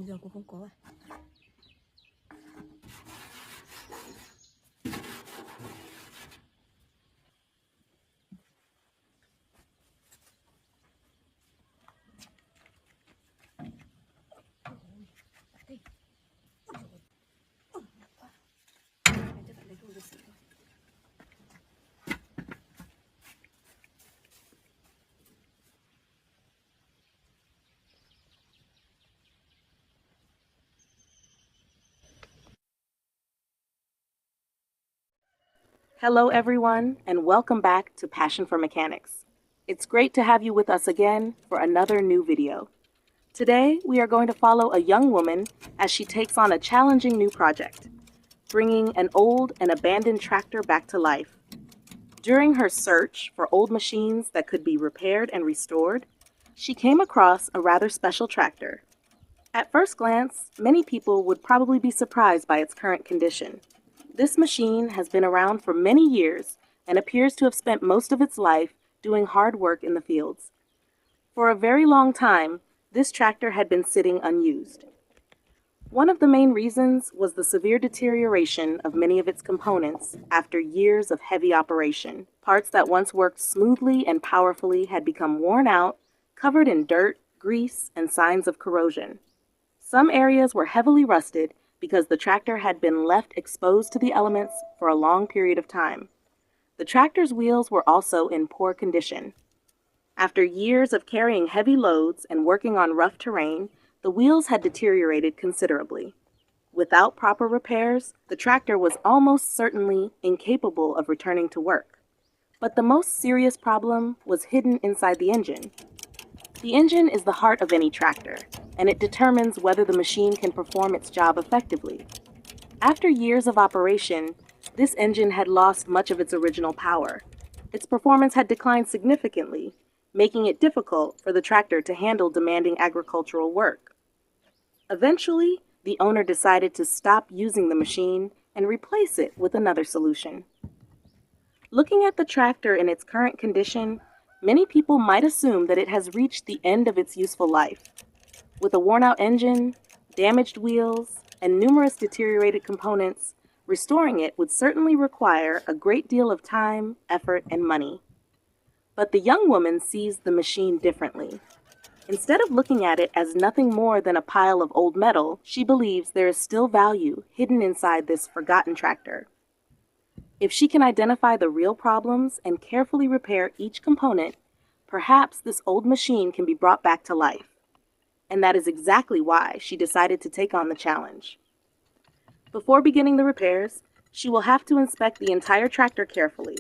bình thường cũng không có à? Hello, everyone, and welcome back to Passion for Mechanics. It's great to have you with us again for another new video. Today, we are going to follow a young woman as she takes on a challenging new project, bringing an old and abandoned tractor back to life. During her search for old machines that could be repaired and restored, she came across a rather special tractor. At first glance, many people would probably be surprised by its current condition. This machine has been around for many years and appears to have spent most of its life doing hard work in the fields. For a very long time, this tractor had been sitting unused. One of the main reasons was the severe deterioration of many of its components after years of heavy operation. Parts that once worked smoothly and powerfully had become worn out, covered in dirt, grease, and signs of corrosion. Some areas were heavily rusted because the tractor had been left exposed to the elements for a long period of time. The tractor's wheels were also in poor condition. After years of carrying heavy loads and working on rough terrain, the wheels had deteriorated considerably. Without proper repairs, the tractor was almost certainly incapable of returning to work. But the most serious problem was hidden inside the engine. The engine is the heart of any tractor, and it determines whether the machine can perform its job effectively. After years of operation, this engine had lost much of its original power. Its performance had declined significantly, making it difficult for the tractor to handle demanding agricultural work. Eventually, the owner decided to stop using the machine and replace it with another solution. Looking at the tractor in its current condition, many people might assume that it has reached the end of its useful life. With a worn-out engine, damaged wheels, and numerous deteriorated components, restoring it would certainly require a great deal of time, effort, and money. But the young woman sees the machine differently. Instead of looking at it as nothing more than a pile of old metal, she believes there is still value hidden inside this forgotten tractor. If she can identify the real problems and carefully repair each component, perhaps this old machine can be brought back to life. And that is exactly why she decided to take on the challenge. Before beginning the repairs, she will have to inspect the entire tractor carefully.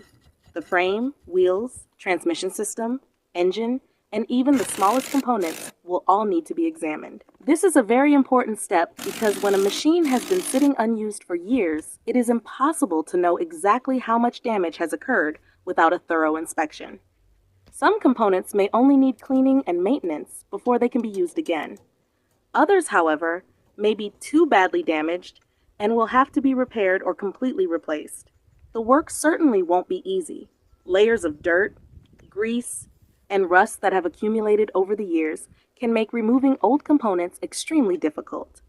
The frame, wheels, transmission system, engine, and even the smallest components will all need to be examined. This is a very important step because when a machine has been sitting unused for years, it is impossible to know exactly how much damage has occurred without a thorough inspection. Some components may only need cleaning and maintenance before they can be used again. Others, however, may be too badly damaged and will have to be repaired or completely replaced. The work certainly won't be easy. Layers of dirt, grease, and rust that have accumulated over the years can make removing old components extremely difficult.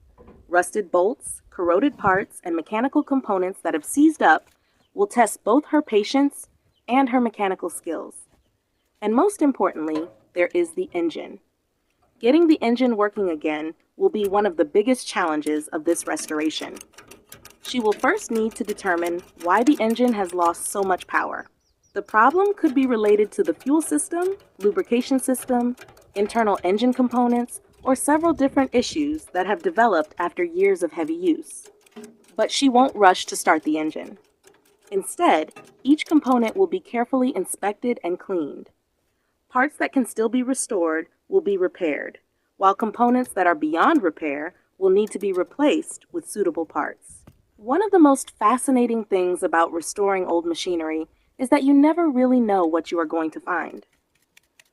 Rusted bolts, corroded parts, and mechanical components that have seized up will test both her patience and her mechanical skills. And most importantly, there is the engine. Getting the engine working again will be one of the biggest challenges of this restoration. She will first need to determine why the engine has lost so much power. The problem could be related to the fuel system, lubrication system, internal engine components, or several different issues that have developed after years of heavy use. But she won't rush to start the engine. Instead, each component will be carefully inspected and cleaned. Parts that can still be restored will be repaired, while components that are beyond repair will need to be replaced with suitable parts. One of the most fascinating things about restoring old machinery is that you never really know what you are going to find.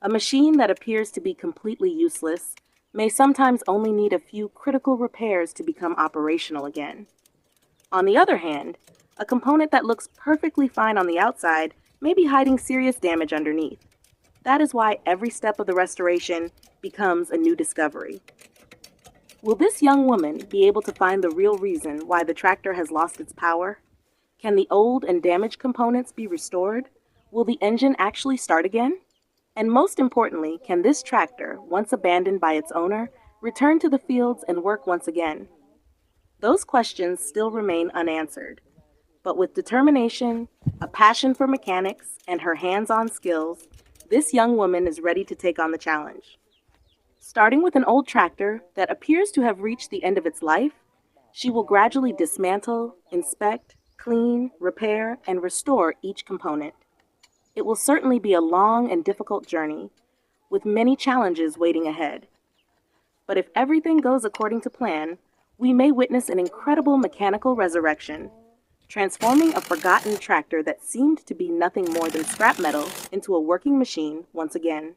A machine that appears to be completely useless may sometimes only need a few critical repairs to become operational again. On the other hand, a component that looks perfectly fine on the outside may be hiding serious damage underneath. That is why every step of the restoration becomes a new discovery. Will this young woman be able to find the real reason why the tractor has lost its power? Can the old and damaged components be restored? Will the engine actually start again? And most importantly, can this tractor, once abandoned by its owner, return to the fields and work once again? Those questions still remain unanswered. But with determination, a passion for mechanics, and her hands-on skills, this young woman is ready to take on the challenge. Starting with an old tractor that appears to have reached the end of its life, she will gradually dismantle, inspect, clean, repair, and restore each component. It will certainly be a long and difficult journey, with many challenges waiting ahead. But if everything goes according to plan, we may witness an incredible mechanical resurrection, transforming a forgotten tractor that seemed to be nothing more than scrap metal into a working machine once again.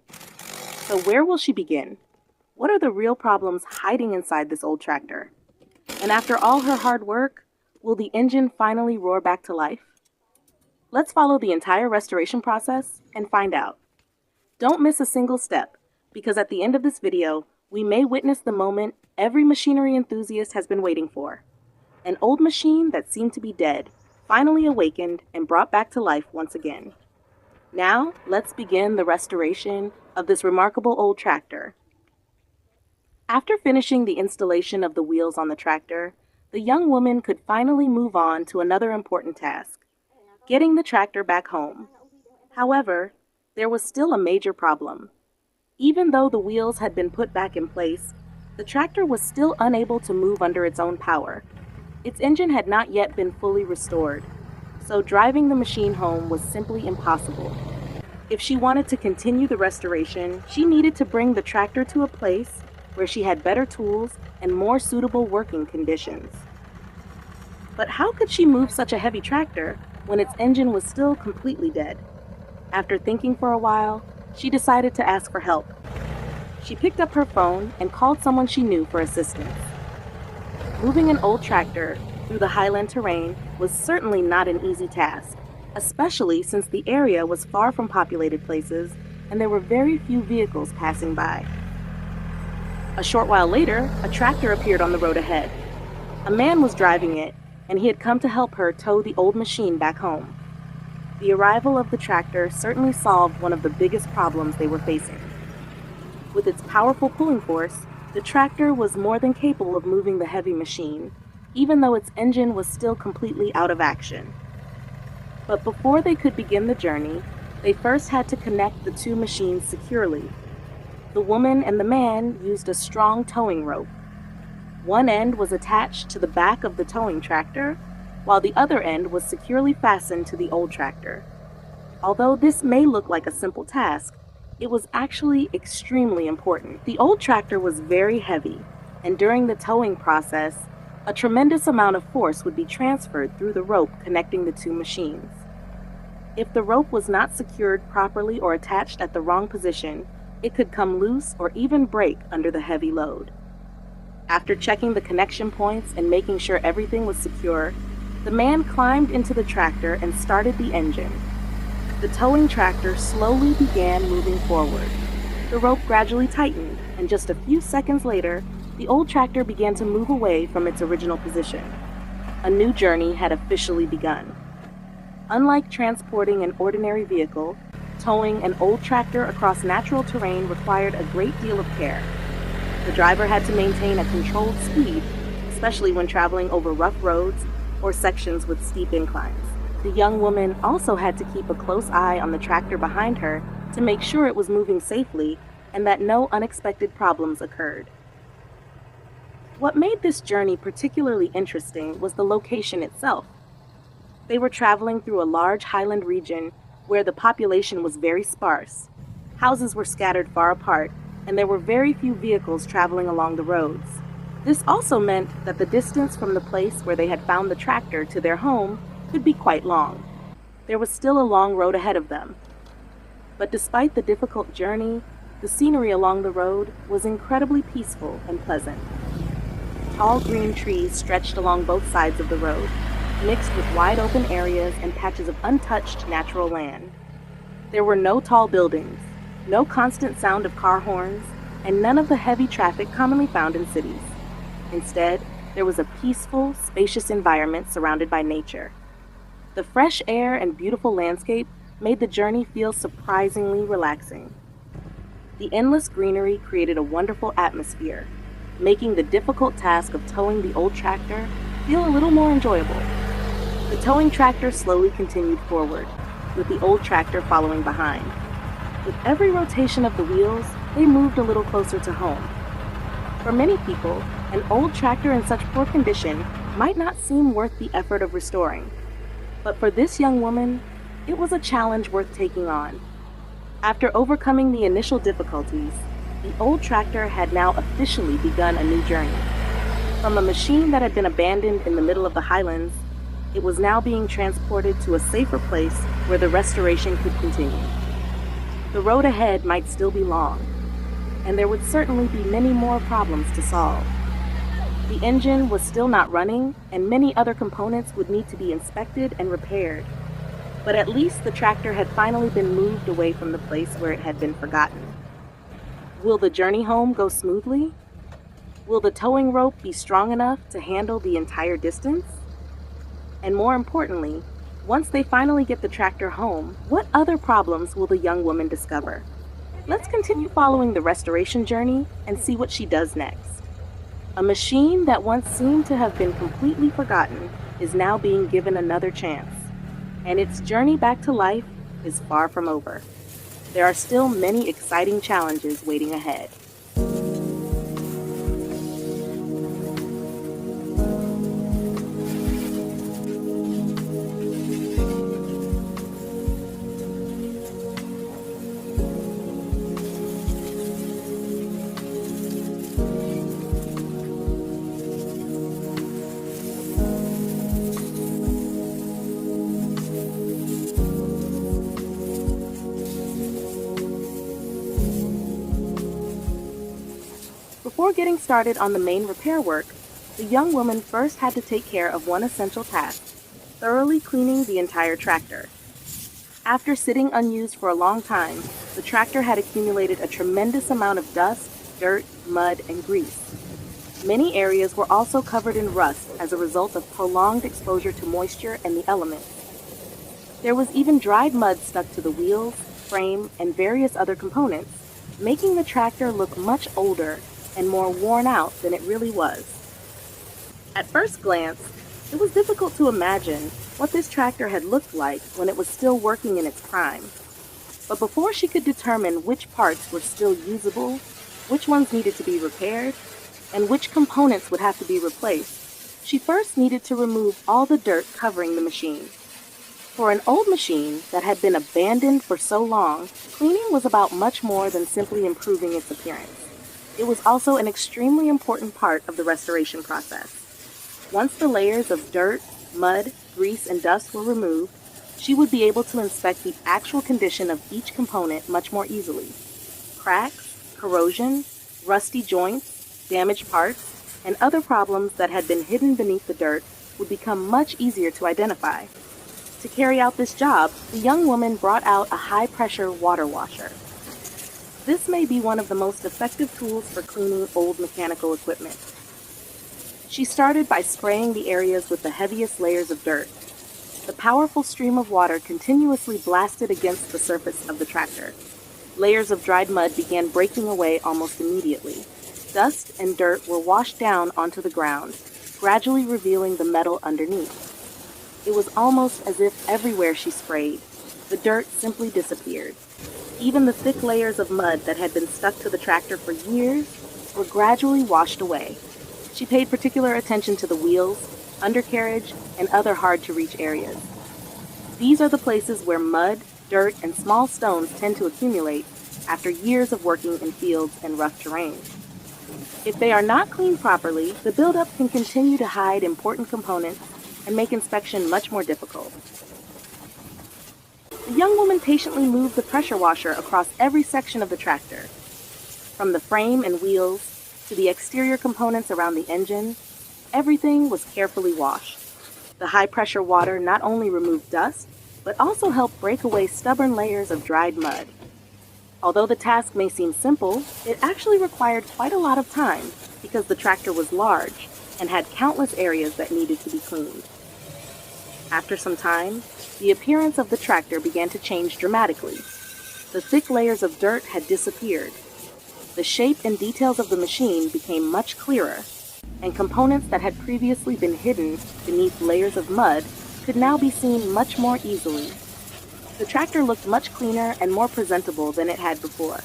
So where will she begin? What are the real problems hiding inside this old tractor? And after all her hard work, will the engine finally roar back to life? Let's follow the entire restoration process and find out. Don't miss a single step, because at the end of this video, we may witness the moment every machinery enthusiast has been waiting for. An old machine that seemed to be dead, finally awakened and brought back to life once again. Now, let's begin the restoration of this remarkable old tractor. After finishing the installation of the wheels on the tractor, the young woman could finally move on to another important task, getting the tractor back home. However, there was still a major problem. Even though the wheels had been put back in place, the tractor was still unable to move under its own power. Its engine had not yet been fully restored, so driving the machine home was simply impossible. If she wanted to continue the restoration, she needed to bring the tractor to a place where she had better tools and more suitable working conditions. But how could she move such a heavy tractor when its engine was still completely dead? After thinking for a while, she decided to ask for help. She picked up her phone and called someone she knew for assistance. Moving an old tractor through the highland terrain was certainly not an easy task, especially since the area was far from populated places and there were very few vehicles passing by. A short while later, a tractor appeared on the road ahead. A man was driving it, and he had come to help her tow the old machine back home. The arrival of the tractor certainly solved one of the biggest problems they were facing. With its powerful pulling force, the tractor was more than capable of moving the heavy machine, even though its engine was still completely out of action. But before they could begin the journey, they first had to connect the two machines securely. The woman and the man used a strong towing rope. One end was attached to the back of the towing tractor, while the other end was securely fastened to the old tractor. Although this may look like a simple task, it was actually extremely important. The old tractor was very heavy, and during the towing process, a tremendous amount of force would be transferred through the rope connecting the two machines. If the rope was not secured properly or attached at the wrong position, it could come loose or even break under the heavy load. After checking the connection points and making sure everything was secure, the man climbed into the tractor and started the engine. The towing tractor slowly began moving forward. The rope gradually tightened, and just a few seconds later, the old tractor began to move away from its original position. A new journey had officially begun. Unlike transporting an ordinary vehicle, towing an old tractor across natural terrain required a great deal of care. The driver had to maintain a controlled speed, especially when traveling over rough roads or sections with steep inclines. The young woman also had to keep a close eye on the tractor behind her to make sure it was moving safely and that no unexpected problems occurred. What made this journey particularly interesting was the location itself. They were traveling through a large highland region where the population was very sparse. Houses were scattered far apart, and there were very few vehicles traveling along the roads. This also meant that the distance from the place where they had found the tractor to their home could be quite long. There was still a long road ahead of them. But despite the difficult journey, the scenery along the road was incredibly peaceful and pleasant. Tall green trees stretched along both sides of the road, mixed with wide open areas and patches of untouched natural land. There were no tall buildings, no constant sound of car horns, and none of the heavy traffic commonly found in cities. Instead, there was a peaceful, spacious environment surrounded by nature. The fresh air and beautiful landscape made the journey feel surprisingly relaxing. The endless greenery created a wonderful atmosphere, making the difficult task of towing the old tractor feel a little more enjoyable. The towing tractor slowly continued forward, with the old tractor following behind. With every rotation of the wheels, they moved a little closer to home. For many people, an old tractor in such poor condition might not seem worth the effort of restoring. But for this young woman, it was a challenge worth taking on. After overcoming the initial difficulties, the old tractor had now officially begun a new journey. From a machine that had been abandoned in the middle of the highlands, it was now being transported to a safer place where the restoration could continue. The road ahead might still be long, and there would certainly be many more problems to solve. The engine was still not running, and many other components would need to be inspected and repaired. But at least the tractor had finally been moved away from the place where it had been forgotten. Will the journey home go smoothly? Will the towing rope be strong enough to handle the entire distance? And more importantly, once they finally get the tractor home, what other problems will the young woman discover? Let's continue following the restoration journey and see what she does next. A machine that once seemed to have been completely forgotten is now being given another chance. And its journey back to life is far from over. There are still many exciting challenges waiting ahead. Before getting started on the main repair work, the young woman first had to take care of one essential task: thoroughly cleaning the entire tractor. After sitting unused for a long time, the tractor had accumulated a tremendous amount of dust, dirt, mud, and grease. Many areas were also covered in rust as a result of prolonged exposure to moisture and the elements. There was even dried mud stuck to the wheels, frame, and various other components, making the tractor look much older and more worn out than it really was. At first glance, it was difficult to imagine what this tractor had looked like when it was still working in its prime. But before she could determine which parts were still usable, which ones needed to be repaired, and which components would have to be replaced, she first needed to remove all the dirt covering the machine. For an old machine that had been abandoned for so long, cleaning was about much more than simply improving its appearance. It was also an extremely important part of the restoration process. Once the layers of dirt, mud, grease, and dust were removed, she would be able to inspect the actual condition of each component much more easily. Cracks, corrosion, rusty joints, damaged parts, and other problems that had been hidden beneath the dirt would become much easier to identify. To carry out this job, the young woman brought out a high-pressure water washer. This may be one of the most effective tools for cleaning old mechanical equipment. She started by spraying the areas with the heaviest layers of dirt. The powerful stream of water continuously blasted against the surface of the tractor. Layers of dried mud began breaking away almost immediately. Dust and dirt were washed down onto the ground, gradually revealing the metal underneath. It was almost as if everywhere she sprayed, the dirt simply disappeared. Even the thick layers of mud that had been stuck to the tractor for years were gradually washed away. She paid particular attention to the wheels, undercarriage, and other hard-to-reach areas. These are the places where mud, dirt, and small stones tend to accumulate after years of working in fields and rough terrain. If they are not cleaned properly, the buildup can continue to hide important components and make inspection much more difficult. The young woman patiently moved the pressure washer across every section of the tractor. From the frame and wheels to the exterior components around the engine, everything was carefully washed. The high-pressure water not only removed dust, but also helped break away stubborn layers of dried mud. Although the task may seem simple, it actually required quite a lot of time because the tractor was large and had countless areas that needed to be cleaned. After some time, the appearance of the tractor began to change dramatically. The thick layers of dirt had disappeared. The shape and details of the machine became much clearer, and components that had previously been hidden beneath layers of mud could now be seen much more easily. The tractor looked much cleaner and more presentable than it had before.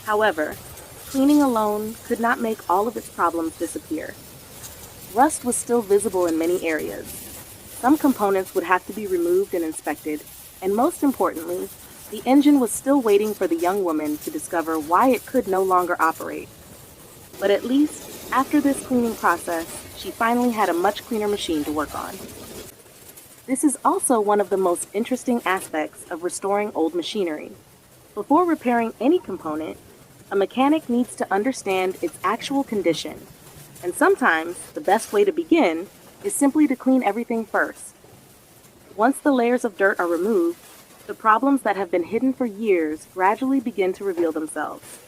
However, cleaning alone could not make all of its problems disappear. Rust was still visible in many areas. Some components would have to be removed and inspected, and most importantly, the engine was still waiting for the young woman to discover why it could no longer operate. But at least, after this cleaning process, she finally had a much cleaner machine to work on. This is also one of the most interesting aspects of restoring old machinery. Before repairing any component, a mechanic needs to understand its actual condition. And sometimes, the best way to begin is simply to clean everything first. Once the layers of dirt are removed, the problems that have been hidden for years gradually begin to reveal themselves.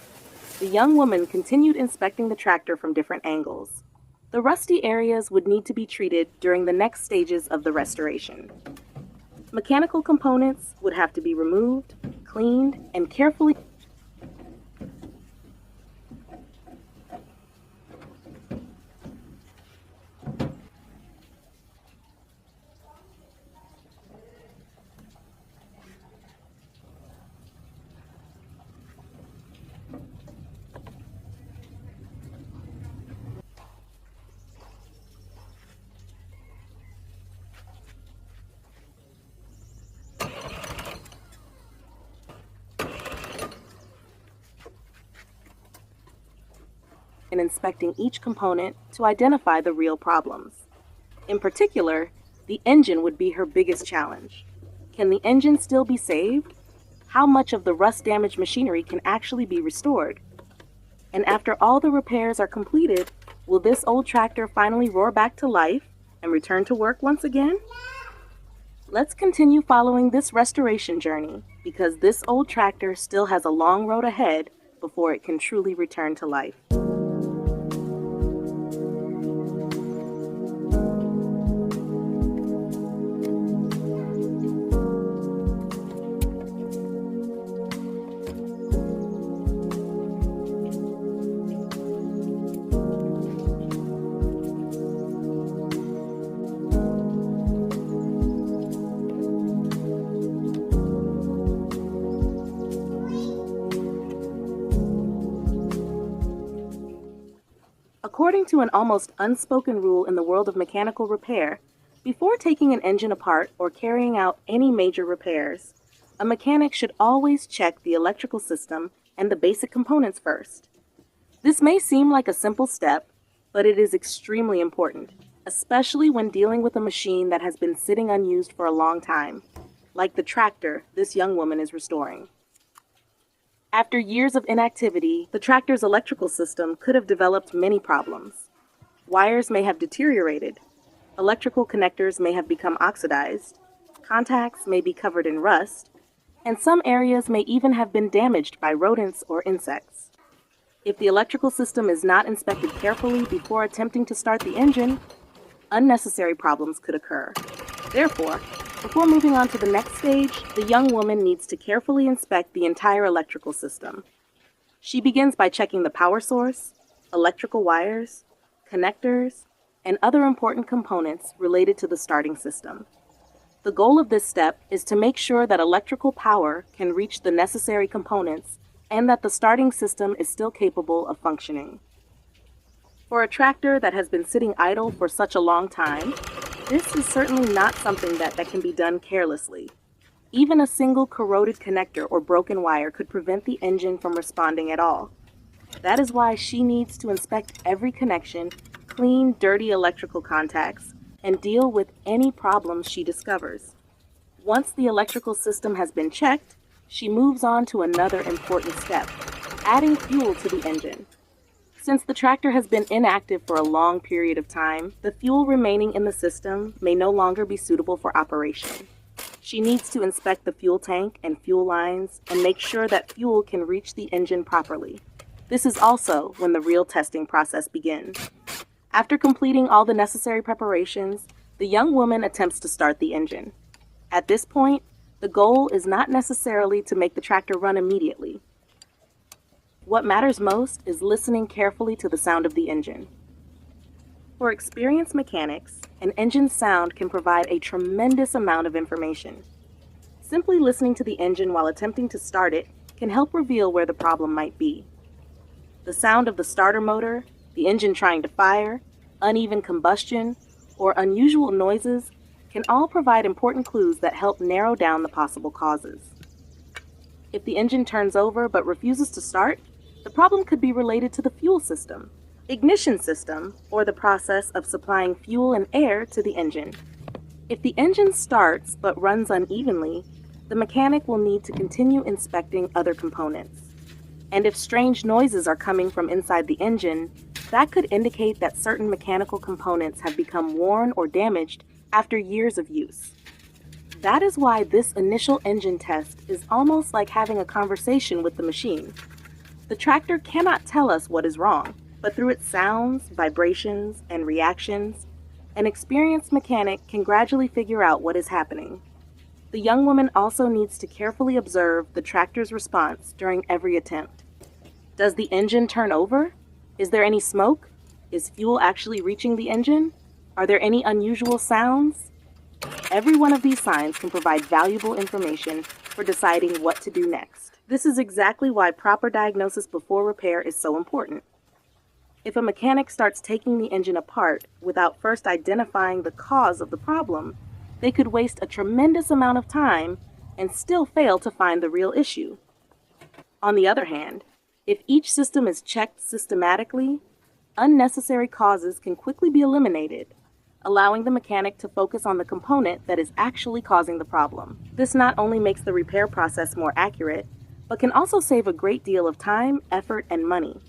The young woman continued inspecting the tractor from different angles. The rusty areas would need to be treated during the next stages of the restoration. Mechanical components would have to be removed, cleaned, and carefully and inspecting each component to identify the real problems. In particular, the engine would be her biggest challenge. Can the engine still be saved? How much of the rust-damaged machinery can actually be restored? And after all the repairs are completed, will this old tractor finally roar back to life and return to work once again? Let's continue following this restoration journey because this old tractor still has a long road ahead before it can truly return to life. According to an almost unspoken rule in the world of mechanical repair, before taking an engine apart or carrying out any major repairs, a mechanic should always check the electrical system and the basic components first. This may seem like a simple step, but it is extremely important, especially when dealing with a machine that has been sitting unused for a long time, like the tractor this young woman is restoring. After years of inactivity, the tractor's electrical system could have developed many problems. Wires may have deteriorated, electrical connectors may have become oxidized, contacts may be covered in rust, and some areas may even have been damaged by rodents or insects. If the electrical system is not inspected carefully before attempting to start the engine, unnecessary problems could occur. Therefore, before moving on to the next stage, the young woman needs to carefully inspect the entire electrical system. She begins by checking the power source, electrical wires, connectors, and other important components related to the starting system. The goal of this step is to make sure that electrical power can reach the necessary components and that the starting system is still capable of functioning. For a tractor that has been sitting idle for such a long time, this is certainly not something that can be done carelessly. Even a single corroded connector or broken wire could prevent the engine from responding at all. That is why she needs to inspect every connection, clean dirty electrical contacts, and deal with any problems she discovers. Once the electrical system has been checked, she moves on to another important step, adding fuel to the engine. Since the tractor has been inactive for a long period of time, the fuel remaining in the system may no longer be suitable for operation. She needs to inspect the fuel tank and fuel lines and make sure that fuel can reach the engine properly. This is also when the real testing process begins. After completing all the necessary preparations, the young woman attempts to start the engine. At this point, the goal is not necessarily to make the tractor run immediately. What matters most is listening carefully to the sound of the engine. For experienced mechanics, an engine's sound can provide a tremendous amount of information. Simply listening to the engine while attempting to start it can help reveal where the problem might be. The sound of the starter motor, the engine trying to fire, uneven combustion, or unusual noises can all provide important clues that help narrow down the possible causes. If the engine turns over but refuses to start, the problem could be related to the fuel system, ignition system, or the process of supplying fuel and air to the engine. If the engine starts but runs unevenly, the mechanic will need to continue inspecting other components. And if strange noises are coming from inside the engine, that could indicate that certain mechanical components have become worn or damaged after years of use. That is why this initial engine test is almost like having a conversation with the machine. The tractor cannot tell us what is wrong, but through its sounds, vibrations, and reactions, an experienced mechanic can gradually figure out what is happening. The young woman also needs to carefully observe the tractor's response during every attempt. Does the engine turn over? Is there any smoke? Is fuel actually reaching the engine? Are there any unusual sounds? Every one of these signs can provide valuable information for deciding what to do next. This is exactly why proper diagnosis before repair is so important. If a mechanic starts taking the engine apart without first identifying the cause of the problem, they could waste a tremendous amount of time and still fail to find the real issue. On the other hand, if each system is checked systematically, unnecessary causes can quickly be eliminated, allowing the mechanic to focus on the component that is actually causing the problem. This not only makes the repair process more accurate, but can also save a great deal of time, effort, and money.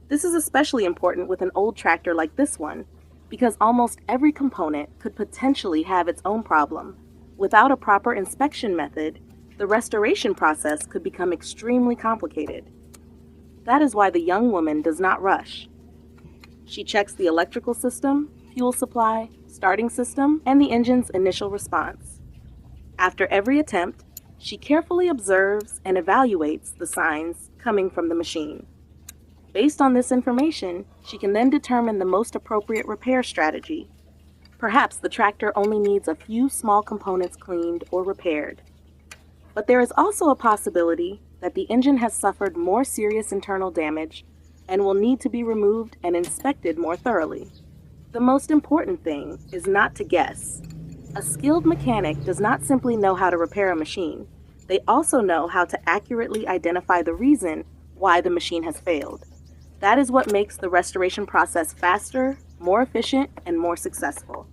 This is especially important with an old tractor like this one, because almost every component could potentially have its own problem. Without a proper inspection method, the restoration process could become extremely complicated. That is why the young woman does not rush. She checks the electrical system, fuel supply, starting system, and the engine's initial response. After every attempt, she carefully observes and evaluates the signs coming from the machine. Based on this information, she can then determine the most appropriate repair strategy. Perhaps the tractor only needs a few small components cleaned or repaired. But there is also a possibility that the engine has suffered more serious internal damage and will need to be removed and inspected more thoroughly. The most important thing is not to guess. A skilled mechanic does not simply know how to repair a machine. They also know how to accurately identify the reason why the machine has failed. That is what makes the restoration process faster, more efficient, and more successful.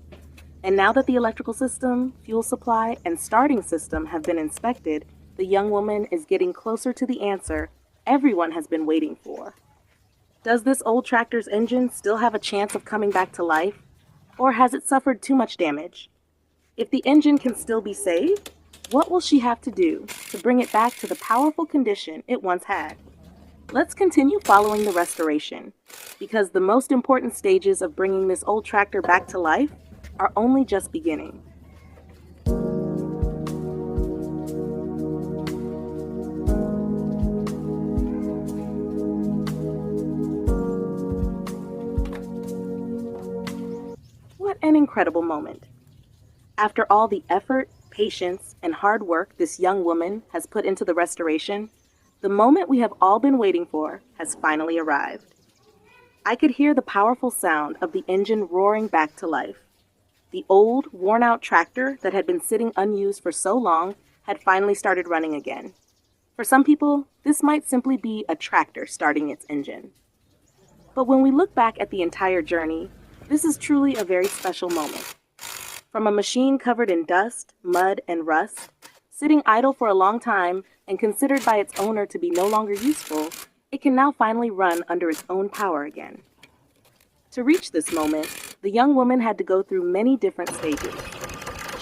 And now that the electrical system, fuel supply, and starting system have been inspected, the young woman is getting closer to the answer everyone has been waiting for. Does this old tractor's engine still have a chance of coming back to life, or has it suffered too much damage? If the engine can still be saved, what will she have to do to bring it back to the powerful condition it once had? Let's continue following the restoration, because the most important stages of bringing this old tractor back to life are only just beginning. What an incredible moment. After all the effort, patience, and hard work this young woman has put into the restoration, the moment we have all been waiting for has finally arrived. I could hear the powerful sound of the engine roaring back to life. The old, worn-out tractor that had been sitting unused for so long had finally started running again. For some people, this might simply be a tractor starting its engine. But when we look back at the entire journey, this is truly a very special moment. From a machine covered in dust, mud, and rust, sitting idle for a long time and considered by its owner to be no longer useful, it can now finally run under its own power again. To reach this moment, the young woman had to go through many different stages.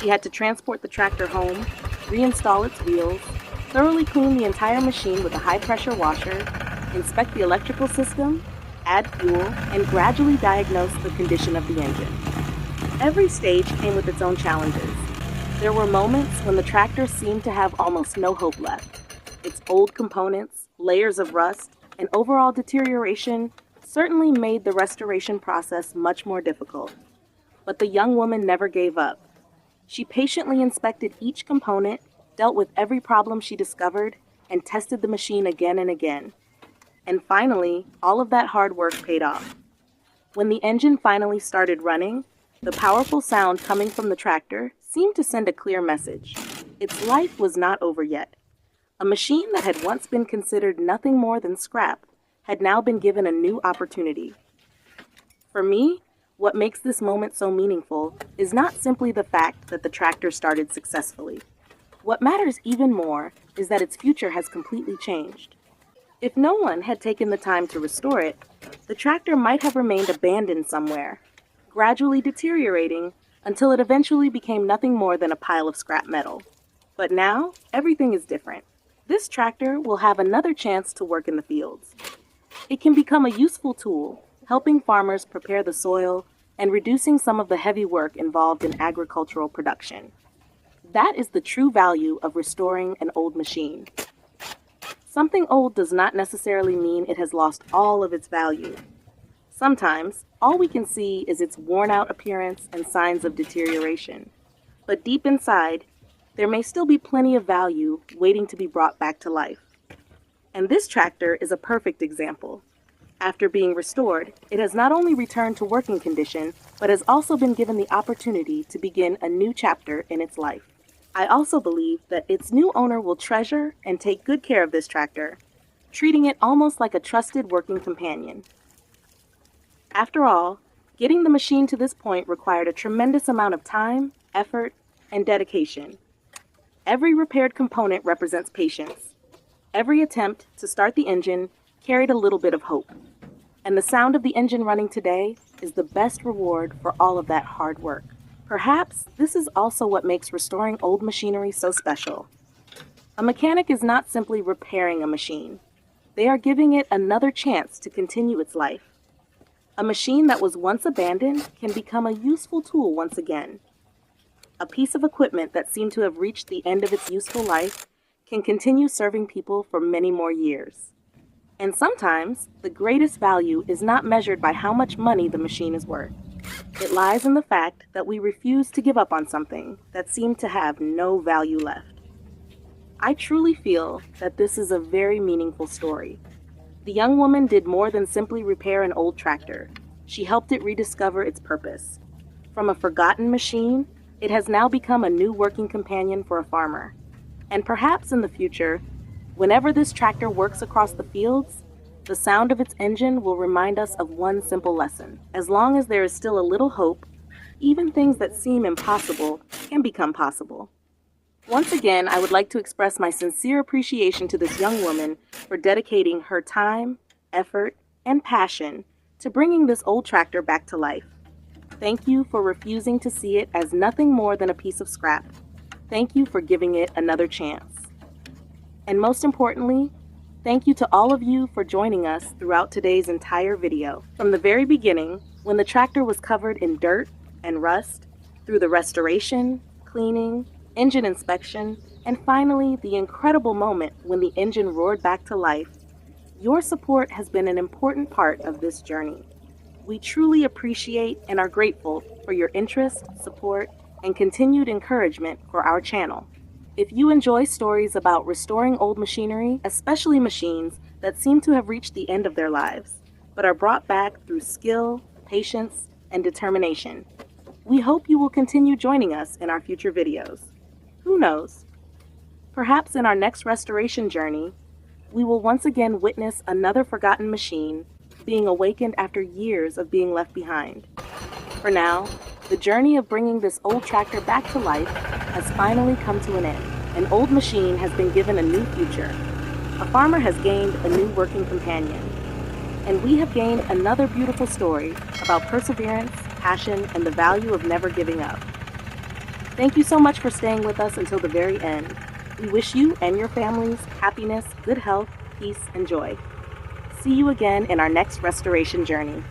She had to transport the tractor home, reinstall its wheels, thoroughly clean the entire machine with a high-pressure washer, inspect the electrical system, add fuel, and gradually diagnose the condition of the engine. Every stage came with its own challenges. There were moments when the tractor seemed to have almost no hope left. Its old components, layers of rust, and overall deterioration certainly made the restoration process much more difficult. But the young woman never gave up. She patiently inspected each component, dealt with every problem she discovered, and tested the machine again and again. And finally, all of that hard work paid off. When the engine finally started running, the powerful sound coming from the tractor seemed to send a clear message. Its life was not over yet. A machine that had once been considered nothing more than scrap had now been given a new opportunity. For me, what makes this moment so meaningful is not simply the fact that the tractor started successfully. What matters even more is that its future has completely changed. If no one had taken the time to restore it, the tractor might have remained abandoned somewhere, gradually deteriorating until it eventually became nothing more than a pile of scrap metal. But now, everything is different. This tractor will have another chance to work in the fields. It can become a useful tool, helping farmers prepare the soil and reducing some of the heavy work involved in agricultural production. That is the true value of restoring an old machine. Something old does not necessarily mean it has lost all of its value. Sometimes, all we can see is its worn-out appearance and signs of deterioration. But deep inside, there may still be plenty of value waiting to be brought back to life. And this tractor is a perfect example. After being restored, it has not only returned to working condition, but has also been given the opportunity to begin a new chapter in its life. I also believe that its new owner will treasure and take good care of this tractor, treating it almost like a trusted working companion. After all, getting the machine to this point required a tremendous amount of time, effort, and dedication. Every repaired component represents patience. Every attempt to start the engine carried a little bit of hope. And the sound of the engine running today is the best reward for all of that hard work. Perhaps this is also what makes restoring old machinery so special. A mechanic is not simply repairing a machine. They are giving it another chance to continue its life. A machine that was once abandoned can become a useful tool once again. A piece of equipment that seemed to have reached the end of its useful life can continue serving people for many more years. And sometimes, the greatest value is not measured by how much money the machine is worth. It lies in the fact that we refuse to give up on something that seemed to have no value left. I truly feel that this is a very meaningful story. The young woman did more than simply repair an old tractor. She helped it rediscover its purpose. From a forgotten machine, it has now become a new working companion for a farmer. And perhaps in the future, whenever this tractor works across the fields, the sound of its engine will remind us of one simple lesson. As long as there is still a little hope, even things that seem impossible can become possible. Once again, I would like to express my sincere appreciation to this young woman for dedicating her time, effort, and passion to bringing this old tractor back to life. Thank you for refusing to see it as nothing more than a piece of scrap. Thank you for giving it another chance. And most importantly, thank you to all of you for joining us throughout today's entire video. From the very beginning, when the tractor was covered in dirt and rust, through the restoration, cleaning, engine inspection, and finally the incredible moment when the engine roared back to life, your support has been an important part of this journey. We truly appreciate and are grateful for your interest, support, and continued encouragement for our channel. If you enjoy stories about restoring old machinery, especially machines that seem to have reached the end of their lives, but are brought back through skill, patience, and determination, we hope you will continue joining us in our future videos. Who knows? Perhaps in our next restoration journey, we will once again witness another forgotten machine being awakened after years of being left behind. For now, the journey of bringing this old tractor back to life has finally come to an end. An old machine has been given a new future. A farmer has gained a new working companion. And we have gained another beautiful story about perseverance, passion, and the value of never giving up. Thank you so much for staying with us until the very end. We wish you and your families happiness, good health, peace, and joy. See you again in our next restoration journey.